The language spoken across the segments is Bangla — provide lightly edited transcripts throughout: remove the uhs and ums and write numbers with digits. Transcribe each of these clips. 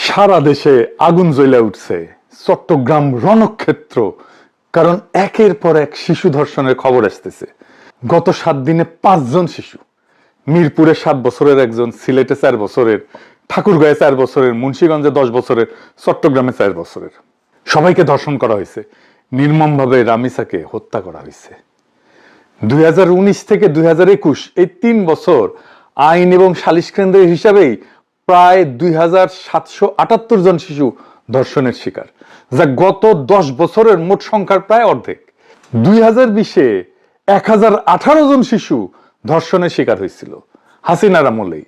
সারা দেশে আগুন জ্বলে উঠছে, চট্টগ্রাম রণক্ষেত্র। কারণ একের পর এক শিশু ধর্ষণের খবর আসতেছে। গত 7 দিনে 5 জন শিশু, মিরপুরে 7 বছরের একজন, সিলেটে 4 বছরের, ঠাকুরগাঁয়ে 4 বছরের, মুন্সিগঞ্জে 10 বছরের, চট্টগ্রামে 4 বছরের, সবাইকে ধর্ষণ করা হয়েছে। নির্মমভাবে রামিসাকে হত্যা করা হয়েছে। 2019 থেকে 2021 এই 3 বছর আইন এবং সালিশ কেন্দ্রের হিসাবেই প্রায় 2778 জন শিশু ধর্ষণের শিকার, যা গত 10 বছরের মোট সংখ্যার প্রায় অর্ধেক। 2020-এ 1018 জন শিশু ধর্ষণের শিকার হয়েছিল হাসিনার আমলেই।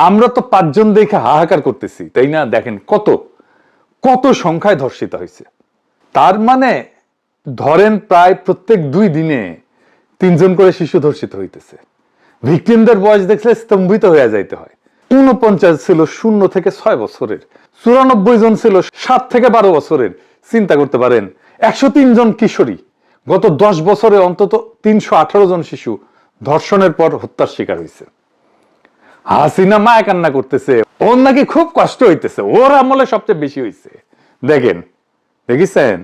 আমরা তো 5 জন দেখে হাহাকার করতেছি, তাই না? দেখেন কত কত সংখ্যায় ধর্ষিত হয়েছে। তার মানে ধরেন প্রায় প্রত্যেক 2 দিনে 3 জন করে শিশু ধর্ষিত হইতেছে। ভিকটিমদের বয়স দেখলে স্তম্ভিত হয়ে যাইতে হয়। 49 ছিল 0 থেকে 6 বছরের, 94 জন ছিল 7 থেকে 12 বছরের। চিন্তা করতে পারেন, 103 জন কিশোরী। গত 10 বছরে অন্তত 318 জন শিশু ধর্ষণের পর হত্যার শিকার হয়েছে। হাসিনা মায়া কান্না করতেছে, ওর নাকি খুব কষ্ট হইতেছে, ওর আমলে সবচেয়ে বেশি হয়েছে। দেখেন, দেখেছেন,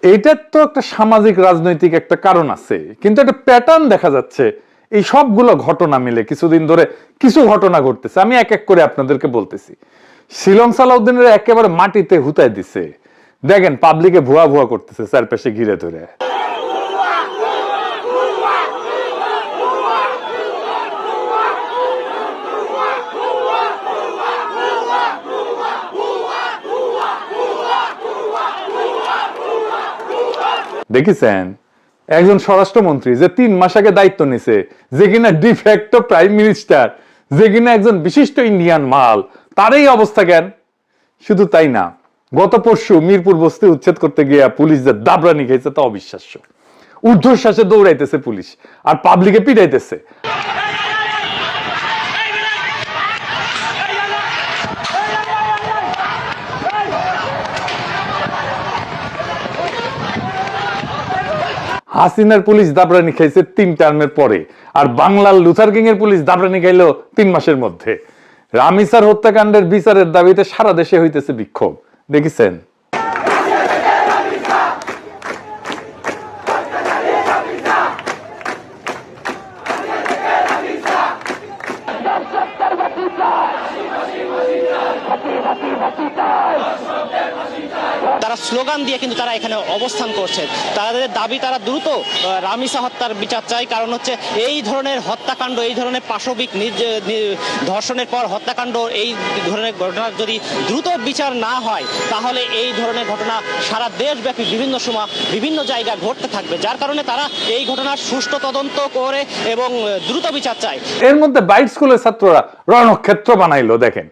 এইটার তো একটা সামাজিক রাজনৈতিক একটা কারণ আছে, কিন্তু একটা প্যাটার্ন দেখা যাচ্ছে। এই সবগুলো ঘটনা মিলে কিছুদিন ধরে কিছু ঘটনা ঘটতেছে। আমি এক এক করে আপনাদেরকে বলতেছি। শিলং সালাউদ্দিনের একেবারে মাটিতে হুতাই দিছে। দেখেন পাবলিকে ভুয়া ভুয়া করতেছে চারপাশে ঘিরে ধরে। দেখেছেন একজন স্বরাষ্ট্রমন্ত্রী যে 3 মাস আগে দায়িত্ব নিছে, যে কিনা ডিফ্যাক্টো প্রাইম মিনিস্টার, যে কিনা একজন বিশিষ্ট ইন্ডিয়ান মাল, তারই অবস্থা জ্ঞান। শুধু তাই না, গত পরশু মিরপুর বস্তি উচ্ছেদ করতে গিয়ে পুলিশ যে দাবরানি খেয়েছে তা অবিশ্বাস্য। ঊর্ধ্বশ্বাসে দৌড়াইতেছে পুলিশ আর পাবলিকে পিটাইতেছে। হাসিনার পুলিশ দাবরানি খাইছে 3 টার্মের পরে, আর বাংলার লুথার কিং এর পুলিশ দাবরানি খাইলো 3 মাসের মধ্যে। রামিসার হত্যাকাণ্ডের বিচারের দাবিতে সারা দেশে হইতেছে বিক্ষোভ। দেখেছেন? তারা স্লোগান দিয়ে কিন্তু তারা এখানে অবস্থান করছে। তাদের দাবি তারা দ্রুত রামিসা হত্যার বিচার চাই। কারণ হচ্ছে এই ধরনের হত্যাকাণ্ড, এই ধরনের পাশবিক ধর্ষণের পর হত্যাকাণ্ড, এই ধরনের ঘটনার যদি দ্রুত বিচার না হয় তাহলে এই ধরনের ঘটনা সারা দেশব্যাপী বিভিন্ন সময় বিভিন্ন জায়গায় ঘটতে থাকবে। যার কারণে তারা এই ঘটনার সুষ্ঠু তদন্ত করে এবং দ্রুত বিচার চায়। এর মধ্যে বাইট স্কুলের ছাত্ররা রণক্ষেত্র বানাইলো। দেখেন,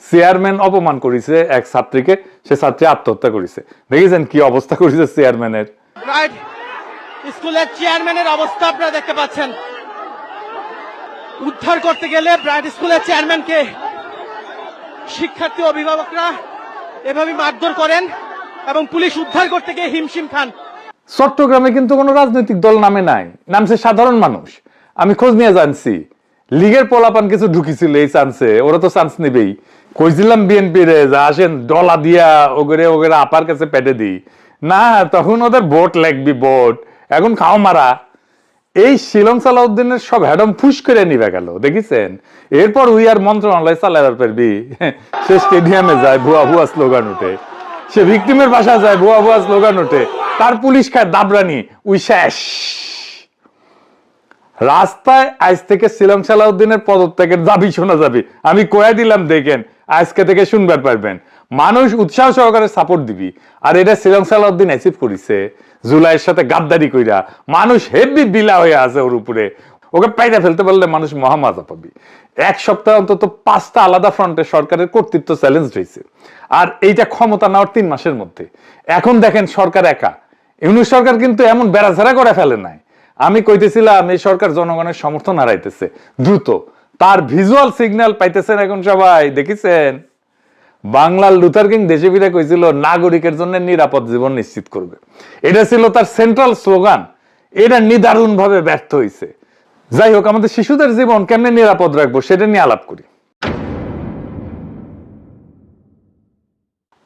চেয়ারম্যান অপমান করেছে এক ছাত্রীকে, সে ছাত্রী আত্মহত্যা করেছে। দেখেছেন কি অবস্থা করেছে চেয়ারম্যানের? রাইট স্কুলের চেয়ারম্যানের অবস্থা আপনারা দেখতে পাচ্ছেন। উদ্ধার করতে গেলে ব্রাইট স্কুলের চেয়ারম্যানকে শিক্ষার্থী অভিভাবকরা এভাবে মারধর করেন এবং পুলিশ উদ্ধার করতে গিয়ে হিমশিম খান। চট্টগ্রামে কিন্তু কোনো রাজনৈতিক দল নামে নাই, নামছে সাধারণ মানুষ। আমি খোঁজ নিয়ে জানছি লীগের পোলাপান কিছু ঢুকিছিল এই চান্সে, ওরা তো চান্স নেবেই। কইছিলাম বিএনপি রে যা আসেন ডলা দিয়া ওগরে ওগরে আপার কাছে পেটে দিই না, তখন ওদের ভোট লাগবি, ভোট এখন খাও মারা। এই শিলং সালাউদ্দিনের সব হ্যাডম ফুস করে নিবে গেল। দেখেছেন? এরপর উই আর মন্ত্রণালয় চালাবার পারবি। সে স্টেডিয়ামে যায়, ভুয়া ভুয়া স্লোগান উঠে। সে ভিকটিমের বাসা যায়, ভুয়া ভুয়া স্লোগান উঠে। তার পুলিশ খায় দাবরানি, উই শেষ। রাস্তায় আজ থেকে শিলং সালাউদ্দিনের পদত্যাগের দাবি শোনা যাবে। আমি কয়ে দিলাম, দেখেন আজকে থেকে শুনবার পারবেন। মানুষ উৎসাহ সহকারে সাপোর্ট দিবি। আর এটা শিলং সালাউদ্দিন অ্যাচিভ করেছে জুলাইয়ের সাথে গাদ্দারি কইরা। মানুষ হেভি বিলা হয়ে আছে ওর উপরে। ওকে পাইরা ফেলতে পারলে মানুষ মহামাজা পাবি। এক সপ্তাহ অন্তত 5টা আলাদা ফ্রন্টে সরকারের কর্তৃত্ব চ্যালেঞ্জ হয়েছে, আর এইটা ক্ষমতা নেওয়ার 3 মাসের মধ্যে। এখন দেখেন সরকার একা, ইউনূস সরকার কিন্তু এমন বেড়াঝাড়া করে ফেলে নাই। আমি কইতেছিলাম এই সরকার জনগণের সমর্থন হারাইতেছে দ্রুত, তার ভিজুয়াল সিগন্যাল পাইতেছেন এখন সবাই। দেখেছেন বাংলার লুথার কিং দেশে ফিরে কইছিল নাগরিকের জন্য নিরাপদ জীবন নিশ্চিত করবে, এটা ছিল তার সেন্ট্রাল স্লোগান। এটা নিদারুণ ভাবে ব্যর্থ হয়েছে। যাই হোক, আমাদের শিশুদের জীবন কেমনে নিরাপদ রাখবো সেটা নিয়ে আলাপ করি।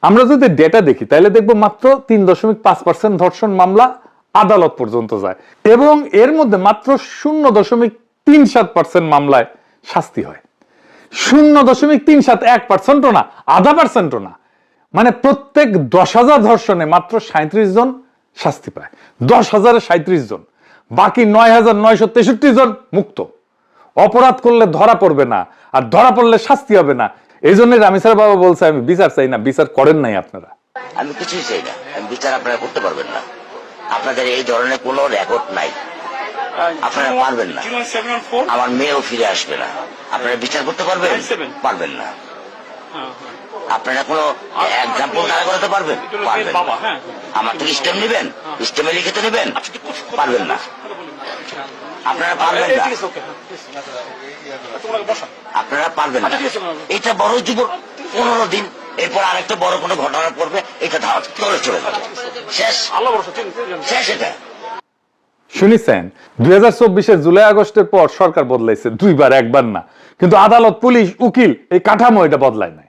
আমরা যদি ডেটা দেখি তাহলে দেখবো মাত্র 3.5% ধর্ষণ মামলা আদালত পর্যন্ত যায়, এবং এর মধ্যে মাত্র 0.37% মামলায় শাস্তি হয়। 0.37, 1%ও না, 0.5%ও না। মানে প্রত্যেক 10,000 ধর্ষণে মাত্র 37 জন শাস্তি পায়। 10,000-এ 37 জন, বাকি 9,963 জন মুক্ত। অপরাধ করলে ধরা পড়বে না, আর ধরা পড়লে শাস্তি হবে না। এই জন্য রামিসার বাবা বলছে আমি বিচার চাই না। বিচার করেন নাই আপনারা। আমি কিছুই চাই না, বিচার আপনারা করতে পারবেন না। আপনাদের এই ধরনের কোনো রেকর্ড নাই, আপনারা পারবেন না। আমার মেয়েও ফিরে আসবে না। আপনারা বিচার করতে পারবেন? পারবেন না। আপনারা কোনো এক্সাম্পল দাঁড়া করাতে পারবেন? পারবেন না। আমার থেকে স্টেপ নেবেন, স্টেমে লিখে তো নেবেন? পারবেন না। আপনারা পারবেন না, আপনারা পারবেন না। এটা বড় যুবক 15 দিন, এরপর আরেকটা বড় কোনো ঘটনা পড়বে, এটা ধাওয়া করে চলে যাবে, শেষ। শেষ। এটা শুনেছেন 2024-এর জুলাই আগস্টের পর সরকার বদলাইছে 2বার, 1বার না। কিন্তু আদালত, পুলিশ, উকিল এই কাঠামো এটা বদলায় নাই।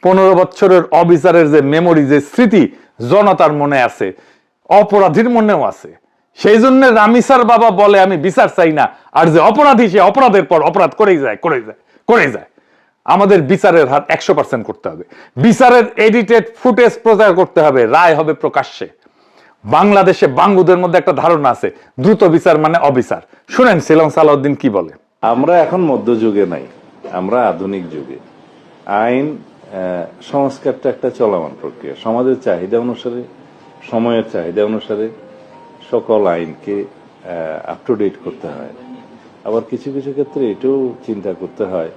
15 বছরের অবিচারের যে মেমোরি, যে স্মৃতি জনতার মনে আছে, অপরাধীর মনেও আছে। সেই জন্য রামিসার বাবা বলে আমি বিচার চাই না, আর যে অপরাধী সে অপরাধের পর অপরাধ করেই যায়। আমাদের বিচারের হার 100% করতে হবে। বিচারের এডিটেড ফুটেজ প্রচার করতে হবে, রায় হবে প্রকাশ্যে। বাংলাদেশে বাঙ্গুদের মধ্যে একটা ধারণা আছে দ্রুত বিচার মানে অবিচার। শুনেন শিলং সালাউদ্দিন কি বলে। আমরা এখন মধ্যযুগে নাই, আমরা আধুনিক যুগে। আইন সংস্কারটা একটা চলমান প্রক্রিয়া। সমাজের চাহিদা অনুসারে, সময়ের চাহিদা অনুসারে সকল আইনকে আপ টু ডেট করতে হয়। আবার কিছু কিছু ক্ষেত্রে এটাও চিন্তা করতে হয়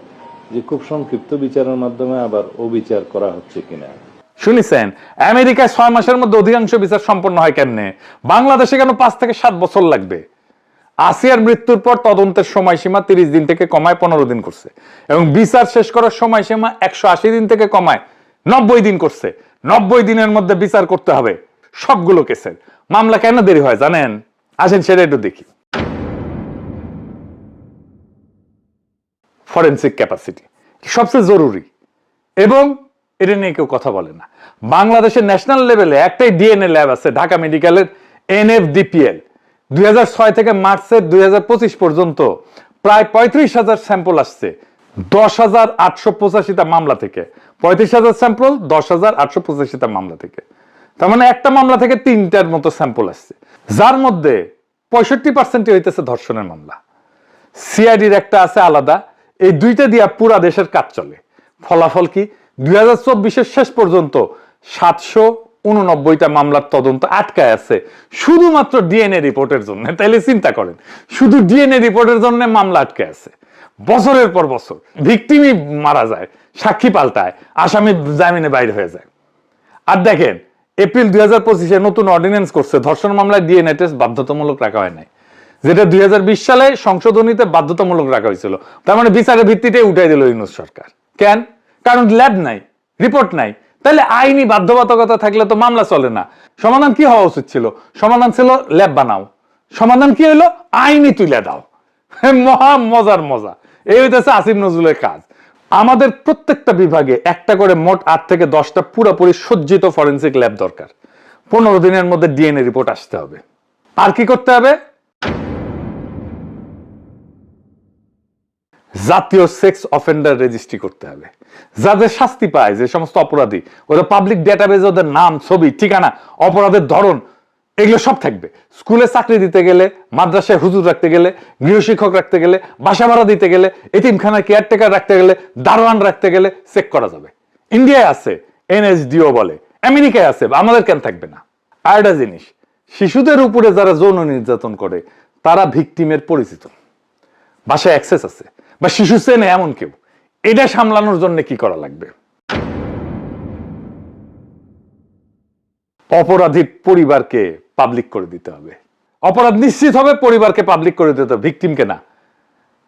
যে খুব সংক্ষিপ্ত বিচারের মাধ্যমে আবার অবিচার করা হচ্ছে কিনা। শুনেছেন আমেরিকায় 6 মাসের মধ্যে অধিকাংশ বিচার সম্পন্ন হয় কেমনে? বাংলাদেশে কেন 5 থেকে 7 বছর লাগবে? আসিয়ার মৃত্যুর পর তদন্তের সময়সীমা 30 দিন থেকে কমায় 15 দিন করছে, এবং বিচার শেষ করার সময়সীমা 180 দিন থেকে কমায় 90 দিন করছে। 90 দিনের মধ্যে বিচার করতে হবে সবগুলো কেসের। মামলা কেন দেরি হয় জানেন? আসেন সেটা একটু দেখি। ফরেনসিক ক্যাপাসিটি সবচেয়ে জরুরি, এবং এটা নিয়ে কেউ কথা বলে না। বাংলাদেশের ন্যাশনাল লেভেলে একটাই ডিএনএ ল্যাব আছে, ঢাকা মেডিকেলের NFDPL। 2006 থেকে মার্চের 2025 পর্যন্ত প্রায় 35,000 স্যাম্পল আসছে 10,885টা মামলা থেকে। 35,000 স্যাম্পল 10,885টা মামলা থেকে। তার মানে একটা মামলা থেকে 3টার মতো স্যাম্পল আসছে, যার মধ্যে 65% হইতেছে ধর্ষণের মামলা। সিআইডির একটা আছে আলাদা। এই দুইটা দিয়া পুরা দেশের কাজ চলে। ফলাফল কি? 2024-এর শেষ পর্যন্ত 789টা মামলার তদন্ত আটকায় আছে শুধুমাত্র ডিএনএ রিপোর্টের জন্য। তাইলে চিন্তা করেন, শুধু ডিএনএ রিপোর্টের জন্য মামলা আটকে আছে। বছরের পর বছর ভিকটিমই মারা যায়, সাক্ষী পাল্টায়, আসামি জামিনে বাইরে হয়ে যায়। আর দেখেন এপ্রিল 2025-এ নতুন অর্ডিন্যান্স করছে, ধর্ষণ মামলায় ডিএনএ টেস্ট বাধ্যতামূলক রাখা হয় নাই, যেটা 2020 সালে সংশোধনীতে বাধ্যতামূলক রাখা হয়েছিল। তার মানে বিচারের ভিত্তিটাই উঠাই দিল ইউনূস সরকার। কেন? কারণ ল্যাব নাই, রিপোর্ট নাই। তাহলে আইনি বাধ্যবাধকতা থাকলে তো মামলা চলে না। সমাধান কি হওয়া উচিত ছিল? সমাধান ছিল ল্যাব বানাও। সমাধান কি হলো? আইনি তুলে দাও। মহা মজার মজা। এই হইতেছে আসিফ নজরুলের কাজ। আমাদের প্রত্যেকটা বিভাগে একটা করে মোট 8 থেকে 10টা পুরোপুরি সজ্জিত ফরেনসিক ল্যাব দরকার। 15 দিনের মধ্যে ডিএনএ রিপোর্ট আসতে হবে। আর কি করতে হবে? জাতীয় সেক্স অফেন্ডার রেজিস্ট্রি করতে হবে। যাদের শাস্তি পায় যে সমস্ত অপরাধী, ওরা পাবলিক ডেটাবেজে ওদের নাম, ছবি, ঠিকানা, অপরাধের ধরন এগুলো সব থাকবে। স্কুলে চাকরি দিতে গেলে, মাদ্রাসায় হুজুর রাখতে গেলে, গৃহশিক্ষক রাখতে গেলে, বাসা ভাড়া দিতে গেলে, এতিমখানায় কেয়ারটেকার রাখতে গেলে, দারোয়ান রাখতে গেলে চেক করা যাবে। ইন্ডিয়ায় আছে NSDO বলে, আমেরিকায় আছে, আমাদের কেন থাকবে না? আর একটা জিনিস, শিশুদের উপরে যারা যৌন নির্যাতন করে তারা ভিকটিমের পরিচিত। বাসায় অ্যাক্সেস আছে, বা শিশু চেনে এমন কেউ, এটা সামলানোর জন্য কি করা লাগবে? অপরাধী পরিবারকে পাবলিক করে দিতে হবে। অপরাধ নিশ্চিত হবে, পরিবারকে পাবলিক করে দিতে হবে, ভিকটিমকে না।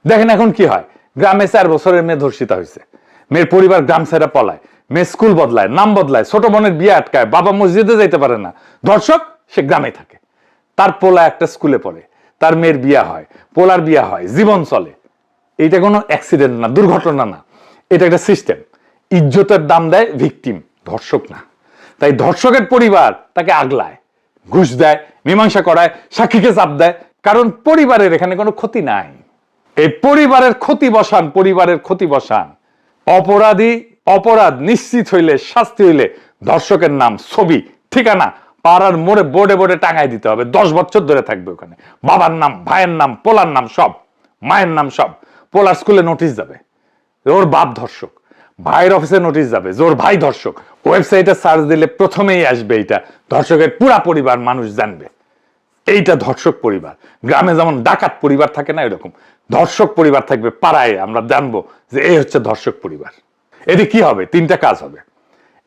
দেখেন এখন কি হয়, গ্রামে 4 বছরের মেয়ে ধর্ষিতা হয়েছে, মেয়ের পরিবার গ্রাম ছেড়ে পলায়, মেয়ে স্কুল বদলায়, নাম বদলায়, ছোট বোনের বিয়ে আটকায়, বাবা মসজিদে যাইতে পারে না, ধর্ষক সে গ্রামে থাকে, তার পোলা একটা স্কুলে পড়ে, তার মেয়ের বিয়া হয়, পোলার বিয়া হয়, জীবন চলে। এইটা কোনো অ্যাক্সিডেন্ট না, দুর্ঘটনা না, এটা একটা সিস্টেম। ইজ্জতের দাম দেয় ভিকটিম, ধর্ষক না। তাই ধর্ষকের পরিবার তাকে আগলায়, ঘুষ দেয়, মীমাংসা করায়, সাক্ষীকে চাপ দেয়, কারণ পরিবারের এখানে কোনো ক্ষতি নাই। এই পরিবারের ক্ষতি বসান, পরিবারের ক্ষতি বসান। অপরাধ নিশ্চিত হইলে, শাস্তি হইলে ধর্ষকের নাম, ছবি, ঠিকানা পাড়ার মোড়ে বোর্ডে বোর্ডে টাঙাই দিতে হবে, 10 বছর ধরে থাকবে ওখানে। বাবার নাম, ভাইয়ের নাম, পোলার নাম সব, মায়ের নাম সব। পোলার স্কুলে নোটিশ যাবে ওর বাপ ধর্ষক, ভাইয়ের অফিসে নোটিশ যাবে যে ওর ভাই ধর্ষক। ওয়েবসাইটে সার্চ দিলে প্রথমেই আসবে এইটা, ধর্ষকের পুরা পরিবার মানুষ জানবে এইটা ধর্ষক পরিবার। গ্রামে যেমন ডাকাত পরিবার থাকে না, এরকম ধর্ষক পরিবার থাকবে পাড়ায়, আমরা জানবো যে এই হচ্ছে ধর্ষক পরিবার। এতে কি হবে? 3টা কাজ হবে।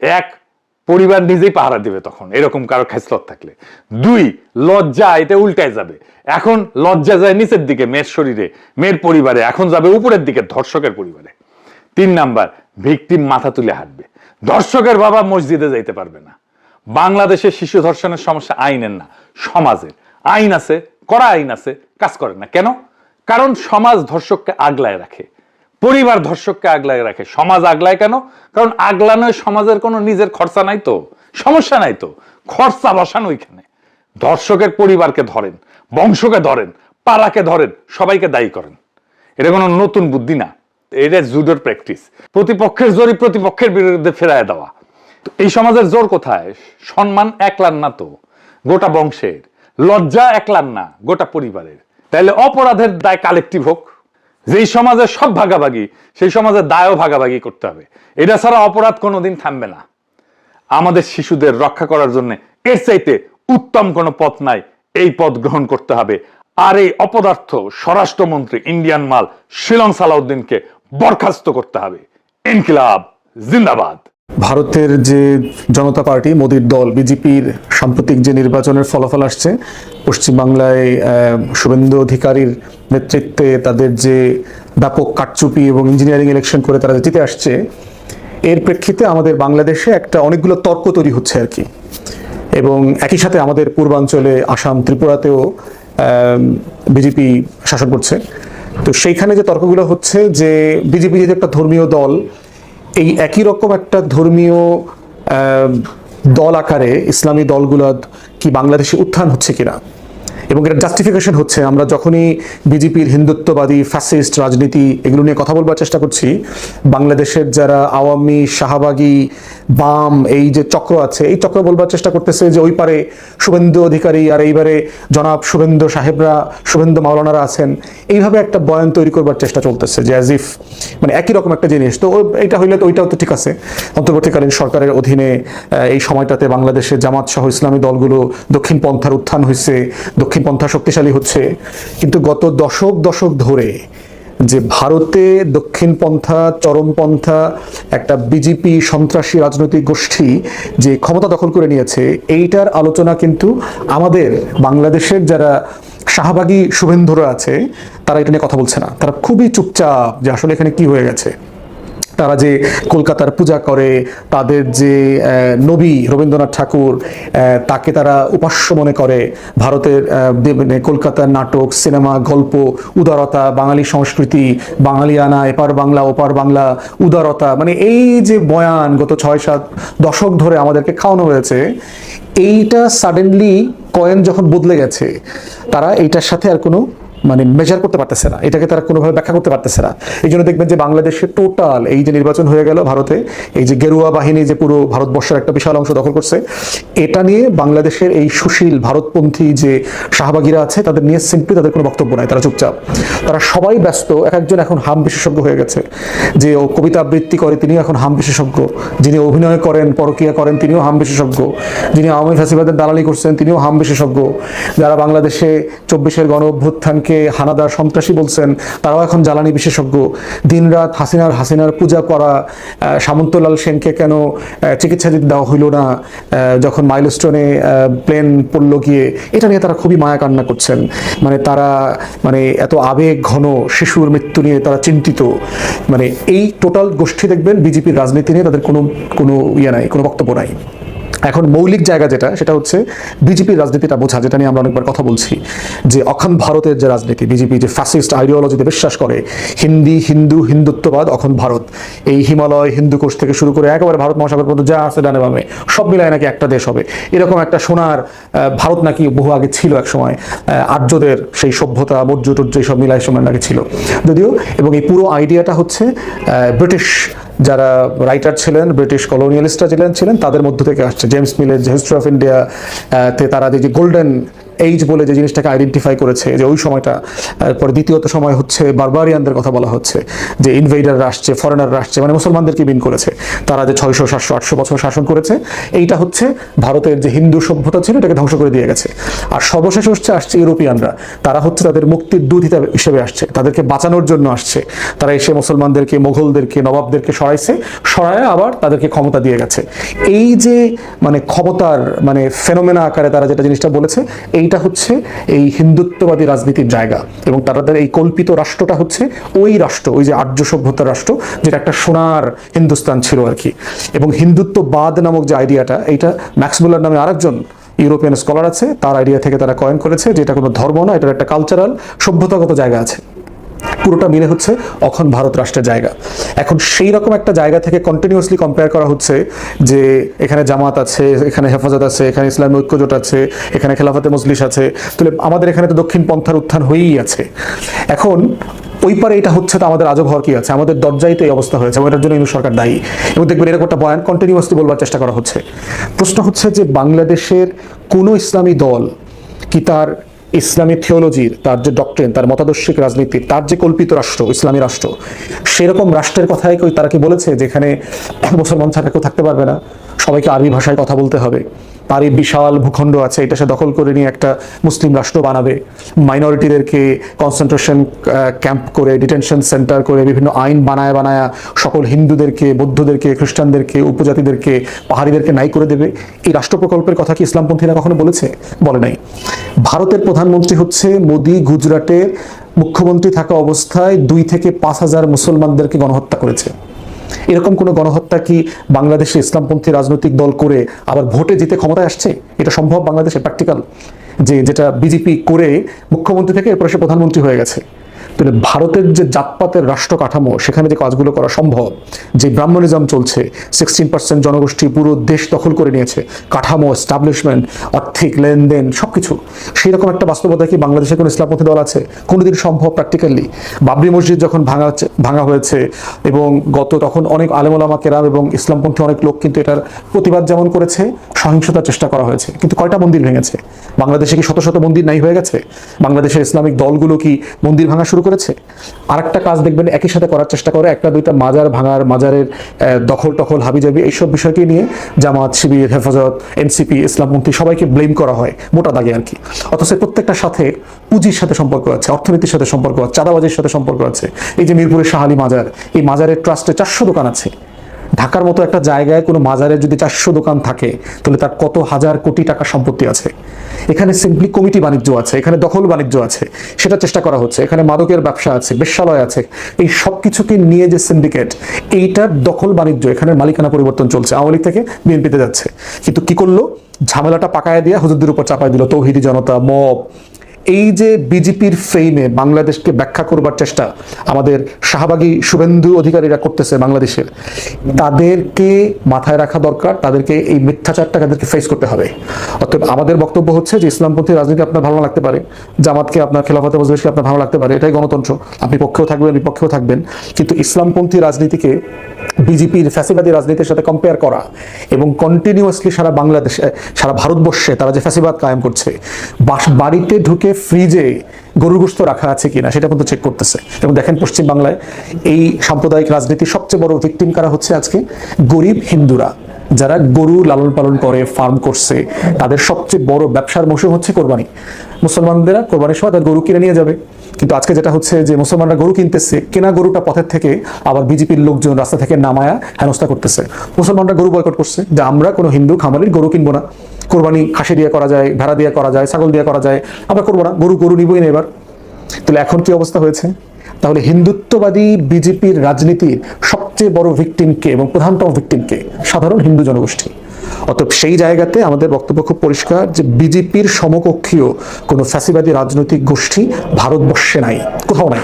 1, পরিবার নিজেই পাহারা দিবে তখন এরকম কারো খেসলত থাকলে। 2, লজ্জা এটা উল্টায় যাবে, এখন লজ্জা যায় নিচের দিকে মেয়ের শরীরে, মেয়ের পরিবারে, এখন যাবে উপরের দিকে ধর্ষকের পরিবারে। 3 নাম্বার, ভিকটিম মাথা তুলে হাঁটবে, ধর্ষকের বাবা মসজিদে যাইতে পারবে না। বাংলাদেশে শিশু ধর্ষণের সমস্যা আইনের না, সমাজের। আইন আছে, করা আইন আছে, কাজ করে না কেন? কারণ সমাজ ধর্ষককে আগলায় রাখে, পরিবার ধর্ষককে আগলায় রাখে। সমাজ আগলায় কেন? কারণ আগলানোয় সমাজের কোনো নিজের খরচা নাই তো, সমস্যা নাই তো, খরচা বসান ওইখানে। ধর্ষকের পরিবারকে ধরেন, বংশকে ধরেন, পাড়াকে ধরেন, সবাইকে দায়ী করেন। এটা কোনো নতুন বুদ্ধি না, এটা জুডোর প্র্যাকটিস। প্রতিপক্ষের জোরই প্রতিপক্ষের বিরুদ্ধে ফেরায় দেওয়া। এই সমাজের জোর কোথায়? সম্মান একলার না তো, গোটা বংশের। লজ্জা একলার না, গোটা পরিবারের। তাহলে অপরাধের দায় কালেকটিভ হোক। যেই সমাজে সব ভাগাভাগি, সেই সমাজের দায়ও ভাগাভাগি করতে হবে। এটা ছাড়া অপরাধ কোনোদিন থামবে না। আমাদের শিশুদের রক্ষা করার জন্য এর চাইতে উত্তম কোনো পথ নাই, এই পথ গ্রহণ করতে হবে। আর এই অপদার্থ স্বরাষ্ট্রমন্ত্রী ইন্ডিয়ান মাল শিলং সালাউদ্দিনকে বরখাস্ত করতে হবে। ইনকিলাব জিন্দাবাদ। ভারতের যে জনতা পার্টি, মোদীর দল, বিজেপির সাম্প্রতিক যে নির্বাচনের ফলাফল আসছে, পশ্চিমবাংলায় শুভেন্দু অধিকারীর নেতৃত্বে তাদের যে ব্যাপক কারচুপি এবং ইঞ্জিনিয়ারিং ইলেকশন করে তারা জিতে আসছে, এর প্রেক্ষিতে আমাদের বাংলাদেশে একটা অনেকগুলো তর্ক তৈরি হচ্ছে আর কি। এবং একই সাথে আমাদের পূর্বাঞ্চলে আসাম, ত্রিপুরাতেও বিজেপি শাসন করছে। তো সেইখানে যে তর্কগুলো হচ্ছে যে বিজেপি যে একটা ধর্মীয় দল, এই একই রকম একটা ধর্মীয় দল আকারে ইসলামী দলগুলো কি বাংলাদেশে উত্থান হচ্ছে কিনা, এবং এটা জাস্টিফিকেশন হচ্ছে। আমরা যখনই বিজেপির হিন্দুত্ববাদী ফ্যাসিস্ট রাজনীতি এগুলো নিয়ে কথা বলবার চেষ্টা করছি, বাংলাদেশের যারা আওয়ামী, শাহবাগী, বাম এই যে চক্র আছে, এই চক্র বলবার চেষ্টা করতেছে যে ওই পারে শুভেন্দু অধিকারী আর এইবারে জনাব শুভেন্দু সাহেবরা, শুভেন্দু মাওলানারা আছেন। এইভাবে একটা বয়ান তৈরি করবার চেষ্টা চলতেছে যে অ্যাজ ইফ মানে একই রকম একটা জিনিস। তো এইটা হইলে তো ওইটাও তো ঠিক আছে, অন্তর্বর্তীকালীন সরকারের অধীনে এই সময়টাতে বাংলাদেশে জামাত সহ ইসলামী দলগুলো দক্ষিণ পন্থার উত্থান হয়েছে, দক্ষিণ পন্থা শক্তিশালী হচ্ছে। কিন্তু গত দশক ধরে যে ভারতে দক্ষিণপন্থা, চরমপন্থা একটা বিজেপি সন্ত্রাসী রাজনৈতিক গোষ্ঠী যে ক্ষমতা দখল করে নিয়েছে, এইটার আলোচনা কিন্তু আমাদের বাংলাদেশের যারা শাহবাগী শুভেন্দুরা আছে তারা এটা নিয়ে কথা বলছে না। তারা খুবই চুপচাপ যে আসলে এখানে কি হয়ে গেছে। তারা যে কলকাতার পূজা করে, তাদের যে নবী রবীন্দ্রনাথ ঠাকুর তাকে তারা উপাস্য মনে করে, ভারতের কলকাতার নাটক, সিনেমা, গল্প, উদারতা, বাঙালি সংস্কৃতি, বাঙালিয়ানা, এপার বাংলা ওপার বাংলা, উদারতা, মানে এই যে বয়ান গত 6-7 দশক ধরে আমাদেরকে খাওয়ানো হয়েছে, এইটা সাডেনলি কয়েন যখন বদলে গেছে, তারা এইটার সাথে আর কোনো মানে মেজার করতে পারতেছে না, এটাকে তারা কোনোভাবে ব্যাখ্যা করতে পারতেছে না। এই জন্য দেখবেন যে বাংলাদেশে টোটাল এই যে নির্বাচন হয়ে গেল ভারতে, এই যে গেরুয়া বাহিনী যে পুরো ভারতবর্ষের একটা বিশাল অংশ দখল করছে, এটা নিয়ে বাংলাদেশের এই সুশীল ভারতপন্থী যে শাহবাগীরা আছে তাদের নিয়ে সিম্পলি তাদের কোনো বক্তব্য নাই, তারা চুপচাপ। তারা সবাই ব্যস্ত, এক একজন এখন হাম বিশেষজ্ঞ হয়ে গেছে। যে ও কবিতা আবৃত্তি করে তিনিও এখন হাম বিশেষজ্ঞ, যিনি অভিনয় করেন, পরকীয়া করেন, তিনিও হাম বিশেষজ্ঞ, যিনি আওয়ামী ফ্যাসিবাদের দালালি করছেন তিনিও হাম বিশেষজ্ঞ, যারা বাংলাদেশে 24-এর গণ অভ্যুত্থানকে যাদেরকে হানাদার সন্ত্রাসী বলছেন, তারাও এখন জ্বালানি বিশেষজ্ঞ। দিনরাত হাসিনার পূজা করা, সামন্তলাল সেনকে কেন চিকিৎসা দিতে দেওয়া হইল না যখন মাইলস্টোনে প্লেন পড়ল গিয়ে, এটা নিয়ে তারা খুবই মায়া কান্না করছেন। মানে তারা মানে এত আবেগ ঘন শিশুর মৃত্যু নিয়ে তারা চিন্তিত। মানে এই টোটাল গোষ্ঠী দেখবেন বিজেপির রাজনীতি নিয়ে তাদের কোনো ইয়ে নাই, কোনো বক্তব্য নাই। এখন মৌলিক জায়গা যেটা, সেটা হচ্ছে বিজেপির রাজনীতিটা বোঝা, যেটা নিয়ে আমরা অনেকবার কথা বলছি, যে অখণ্ড ভারতের যে রাজনীতি, বিজেপি যে ফ্যাসিস্ট আইডিওলজিতে বিশ্বাস করে, হিন্দুত্ববাদ, অখণ্ড ভারত, এই হিমালয় হিন্দুকোষ থেকে শুরু করে একেবারে ভারত মহাসাগর পর্যন্ত যা আছে ডানে বামে সব মিলায় নাকি একটা দেশ হবে, এরকম একটা সোনার ভারত নাকি বহু আগে ছিল এক সময়, আর্যদের সেই সভ্যতা মৌর্য টুর্য সব মিলায় সময় নাকি ছিল যদিও। এবং এই পুরো আইডিয়াটা হচ্ছে ব্রিটিশ যারা রাইটার ছিলেন, ব্রিটিশ কলোনিয়ালিস্টরা ছিলেন তাদের মধ্য থেকে আসছে। জেমস মিলের যে হিস্ট্রি অফ ইন্ডিয়া তে তারা যে গোল্ডেন এইজ বলে যে জিনিসটাকে আইডেন্টিফাই করেছে, যে ওই সময়টা। পরে দ্বিতীয়ত সময় হচ্ছে বারবারিয়ানদের কথা বলা হচ্ছে, যে ইনভেডাররা আসছে, ফরেনাররা আসছে, মানে মুসলমানদেরকে বিন করেছে, তারা যে 600, 700, 800 বছর শাসন করেছে। এইটা হচ্ছে ভারতের যে হিন্দু সভ্যতা ছিল এটাকে ধ্বংস করে দিয়ে গেছে। আর সর্বশেষ আসছে ইউরোপিয়ানরা, তারা হচ্ছে তাদের মুক্তির দূত হিসেবে আসছে, তাদেরকে বাঁচানোর জন্য আসছে। তারা এসে মুসলমানদেরকে, মোগলদেরকে, নবাবদেরকে সরায় আবার তাদেরকে ক্ষমতা দিয়ে গেছে। এই যে মানে ক্ষমতার মানে ফেনোমেনা আকারে তারা যেটা জিনিসটা বলেছে, এইটা হচ্ছে এই হিন্দুত্ববাদী রাজনীতির জায়গা। এবং তাদের এই কল্পিত রাষ্ট্রটা হচ্ছে ওই রাষ্ট্র, ওই যে আর্য সভ্যতার রাষ্ট্র, যেটা একটা সোনার হিন্দুস্তান ছিল আর কি। এবং হিন্দুত্ববাদ নামক যে আইডিয়াটা, এইটা ম্যাক্স মুলার নামে আরেকজন ইউরোপিয়ান স্কলার আছে, তার আইডিয়া থেকে তারা কয়েন করেছে যে এটা কোনো ধর্ম না, এটার একটা কালচারাল সভ্যতাগত জায়গা আছে। পুরোটা মিলে হচ্ছে অখণ্ড ভারত রাষ্ট্রের জায়গা। এখন সেই রকম একটা জায়গা থেকে কন্টিনিউয়াসলি কম্পেয়ার করা হচ্ছে যে এখানে জামাত আছে, এখানে হেফাজত আছে, এখানে ইসলামী ঐক্যজোট আছে, এখানে খেলাফতে মজলিস আছে, তাহলে আমাদের এখানে তো দক্ষিণ পন্থার উত্থান হয়েই আছে। এখন ওই পারে এটা হচ্ছে, তো আমাদের আজব হওয়ার কি আছে? আমাদের দরজায় তো এই অবস্থা হয়েছে, এটার জন্য ইউনিট সরকার দায়ী। এবং দেখবেন এরকম একটা বয়ান কন্টিনিউয়াসলি বলবার চেষ্টা করা হচ্ছে। প্রশ্ন হচ্ছে যে বাংলাদেশের কোনো ইসলামী দল কি তার ইসলামী থিওলজির, তার যে ডক্ট্রিন, তার মতাদর্শিক রাজনীতি, তার যে কল্পিত রাষ্ট্র, ইসলামী রাষ্ট্র, সেরকম রাষ্ট্রের কথাই তারা কি বলেছে যেখানে মুসলমান ছাড়া কেউ থাকতে পারবে না, সবাইকে আরবি ভাষায় কথা বলতে হবে, তার এই বিশাল ভূখণ্ড আছে, এটা সে দখল করে নিয়ে একটা মুসলিম রাষ্ট্র বানাবে, মাইনরিটিদেরকে কনসেন্ট্রেশন ক্যাম্প করে, ডিটেনশন সেন্টার করে, বিভিন্ন আইন বানায় সকল হিন্দুদেরকে, বৌদ্ধদেরকে, খ্রিস্টানদেরকে, উপজাতিদেরকে, পাহাড়িদেরকে নাই করে দেবে? এই রাষ্ট্র প্রকল্পের কথা কি ইসলামপন্থীরা কখনো বলেছে? বলে নাই। ভারতের প্রধানমন্ত্রী হচ্ছে মোদি, গুজরাটের মুখ্যমন্ত্রী থাকা অবস্থায় 2 থেকে 5,000 মুসলমানদেরকে গণহত্যা করেছে। এরকম কোনো গণহত্যা কি বাংলাদেশে ইসলামপন্থী রাজনৈতিক দল করে আবার ভোটে জিতে ক্ষমতায় আসছে? এটা সম্ভব বাংলাদেশে প্র্যাকটিক্যাল? যেটা বিজেপি করে মুখ্যমন্ত্রী থেকে এরপরে সে প্রধানমন্ত্রী হয়ে গেছে। তাহলে ভারতের যে জাতপাতের রাষ্ট্র কাঠামো, সেখানে যে কাজগুলো করা সম্ভব, যে ব্রাহ্মণিজম চলছে, 16% জনগোষ্ঠী পুরো দেশ দখল করে নিয়েছে, কাঠামো, এস্টাবলিশমেন্ট, আর্থিক লেনদেন সবকিছু, সেই রকম একটা বাস্তবতা কি বাংলাদেশে কোনো ইসলামপন্থী দল আছে? কোনোদিন সম্ভব প্র্যাকটিক্যালি? বাবরি মসজিদ যখন ভাঙা হয়েছে এবং তখন অনেক আলেম ওলামা কেরাম এবং ইসলামপন্থী অনেক লোক কিন্তু এটার প্রতিবাদ যেমন করেছে, সহিংসতার চেষ্টা করা হয়েছে, কিন্তু কয়টা মন্দির ভেঙেছে? বাংলাদেশে কি শত শত মন্দির নাই হয়ে গেছে? বাংলাদেশের ইসলামিক দলগুলো কি মন্দির ভাঙা শুরু করেছে? আরেকটা কাজ দেখবেন একই সাথে করার চেষ্টা করে, একটা দুইটা মাজার ভাঙার, মাজারের দখল হাবিজাবি, এইসব বিষয়কে নিয়ে জামাত, শিবির, হেফাজত, এনসিপি, ইসলামপন্থী সবাইকে ব্লেম করা হয় মোটা দাগে আর কি। অথচ প্রত্যেকটার সাথে পুঁজির সাথে সম্পর্ক আছে, অর্থনীতির সাথে সম্পর্ক আছে, চাঁদাবাজির সাথে সম্পর্ক আছে। এই যে মিরপুরের শাহ আলী মাজার, এই মাজারের ট্রাস্টে 400 দোকান আছে। ঢাকার মতো একটা জায়গায় কোনো মাজারের যদি 400 দোকান থাকে, তাহলে তার কত হাজার কোটি টাকা সম্পত্তি আছে। এখানে সিম্পলি কমিটি বাণিজ্য আছে, এখানে দখল বাণিজ্য আছে, সেটা চেষ্টা করা হচ্ছে। এখানে মাদকের ব্যবসা আছে, বেশ্যালয় আছে, এই সব কিছুকে নিয়ে যে সিন্ডিকেট, এইটার দখল বাণিজ্য, এখানে মালিকানা পরিবর্তন চলছে, আওয়ামী লীগ থেকে বিএনপিতে যাচ্ছে। কিন্তু কি করলো? ঝামেলাটা পাকায় দিয়ে হুজুরদের উপর চাপাই দিল, তৌহিদি জনতা, মব। এই যে বিজেপির ফ্রেমে বাংলাদেশকে ব্যাখ্যা করবার চেষ্টা আমাদের শাহবাগী শুভেন্দু অধিকারীরা করতেছে বাংলাদেশের, তাদেরকে মাথায় রাখা দরকার, তাদেরকে এই মিথ্যাচারটা তাদেরকে ফেস করতে হবে। অতএব আমাদের বক্তব্য হচ্ছে যে ইসলামপন্থী রাজনীতি আপনার ভালো লাগতে পারে, জামাতকে আপনার, খেলাফতে মজলিসকে আপনার ভালো লাগতে পারে, এটাই গণতন্ত্র, আপনি পক্ষেও থাকবেন বিপক্ষেও থাকবেন, কিন্তু ইসলামপন্থী রাজনীতিকে বিজেপির ফ্যাসিবাদী রাজনীতির সাথে কম্পেয়ার করা এবং কন্টিনিউয়াসলি সারা বাংলাদেশে, সারা ভারতবর্ষে তারা যে ফ্যাসিবাদ কায়েম করছে, বাড়িতে ঢুকে ফ্রিজে গরুর গোশত রাখা আছে কিনা সেটা কিন্তু চেক করতেছে। এবং দেখেন পশ্চিম বাংলায় এই সাম্প্রদায়িক রাজনীতির সবচেয়ে বড় ভিকটিম কারা হচ্ছে আজকে? গরিব হিন্দুরা, যারা গরু লালন পালন করে, ফার্ম করছে, তাদের সবচেয়ে বড় ব্যবসার মৌসুম হচ্ছে কোরবানি। মুসলমানদেরা কোরবানির সময় তার গরু কিনে নিয়ে যাবে, কিন্তু আজকে যেটা হচ্ছে যে মুসলমানরা গরু কিনতেছে, কেনা গরুটা পথের থেকে আবার বিজেপির লোকজন রাস্তা থেকে নামায়া হেনস্থা করতেছে। মুসলমানরা গরু বয়কট করছে যে আমরা কোনো হিন্দু খামারির গরু কিনবো না, কোরবানি খাসি দিয়ে করা যায়, ভেড়া দিয়ে করা যায়, ছাগল দিয়ে করা যায়, আমরা করবো না, গরু নিবই না এবার। তাহলে এখন কি অবস্থা হয়েছে? তাহলে হিন্দুত্ববাদী বিজেপির রাজনীতির সবচেয়ে বড় ভিকটিমকে এবং প্রধানতম ভিকটিমকে সাধারণ হিন্দু জনগোষ্ঠী। অতএব সেই জায়গাতে আমাদের বক্তব্য খুব পরিষ্কার যে বিজেপির সমকক্ষীয় কোনো ফ্যাসিবাদী রাজনৈতিক গোষ্ঠী ভারতবর্ষে নাই, কোথাও নাই,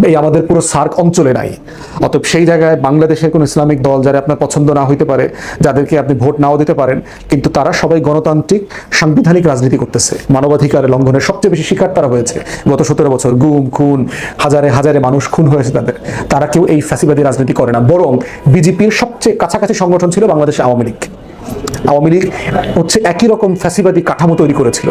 এই আমাদের পুরো সার্ক অঞ্চলে নাই। অতএব সেই জায়গায় বাংলাদেশের কোনো ইসলামিক দল যারা আপনার পছন্দ না হইতে পারে, যাদেরকে আপনি ভোট নাও দিতে পারেন, কিন্তু তারা সবাই গণতান্ত্রিক সাংবিধানিক রাজনীতি করতেছে, মানবাধিকার লঙ্ঘনের সবচেয়ে বেশি শিকার তারা হয়েছে গত 17 বছর, গুম খুন, হাজারে হাজারে মানুষ খুন হয়েছে তাদের। তারা কেউ এই ফ্যাসিবাদী রাজনীতি করে না, বরং বিজেপির সবচেয়ে কাছাকাছি সংগঠন ছিল বাংলাদেশে আওয়ামী লীগ। আওয়ামী লীগ হচ্ছে একই রকম ফ্যাসিবাদী কাঠামো তৈরি করেছিল।